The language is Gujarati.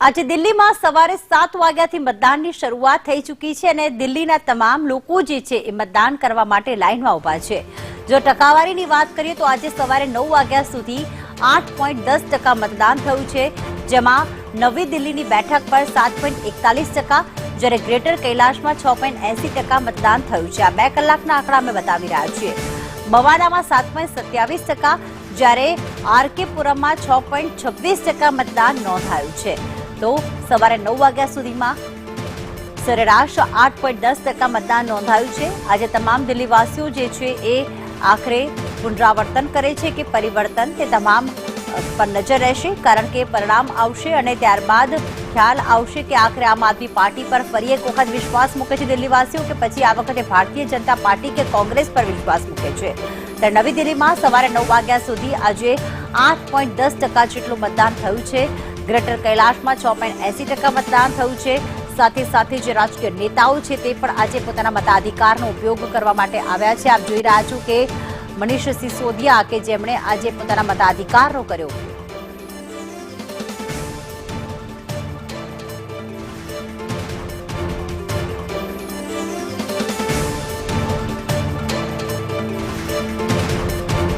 આજે દિલ્હીમાં સવારે 7 વાગ્યાથી મતદાનની શરૂઆત થઈ ચૂકી છે અને દિલ્હીના તમામ લોકો જે છે એ મતદાન કરવા માટે લાઇનમાં ઉભા છે। જો ટકાવારીની વાત કરીએ તો આજે સવારે 9 વાગ્યા સુધી 8.10% મતદાન થયું છે, જેમાં નવી દિલ્હીની બેઠક પર 7.41%, જ્યારે ગ્રેટર કૈલાશમાં 6.80% મતદાન થયું છે। આ 2 કલાકના આંકડા અમે બતાવી રહ્યા છીએ। બવાડામાં 7.27%, જ્યારે આરકે પુરમમાં 6.26% મતદાન નોંધાયું છે। તો સવારે 9 વાગ્યા સુધીમાં સરેરાશ 8.10% મતદાન નોંધાયું છે। આજે તમામ દિલ્હીવાસીઓ જે છે એ આખરે પુનરાવર્તન કરે છે કે પરિવર્તન તે તમામ પર નજર રહેશે, કારણ કે પરિણામ આવશે અને ત્યારબાદ ખ્યાલ આવશે કે આખરે આમ આદમી પાર્ટી પર ફરી એક વખત વિશ્વાસ મૂકે છે દિલ્હીવાસીઓ કે પછી આ વખતે ભારતીય જનતા પાર્ટી કે કોંગ્રેસ પર વિશ્વાસ મૂકે છે। ત્યારે નવી દિલ્હીમાં સવારે 9 વાગ્યા સુધી આજે 8.10% જેટલું મતદાન થયું છે। ગ્રેટર કૈલાશમાં 6.80% મતદાન થયું છે। સાથે સાથે જે રાજકીય નેતાઓ છે તે પણ આજે પોતાના મતાધિકારનો ઉપયોગ કરવા માટે આવ્યા છે। આપ જોઈ રહ્યા છો કે મનીષ સિસોદિયા કે જેમણે આજે પોતાના મતાધિકારનો કર્યો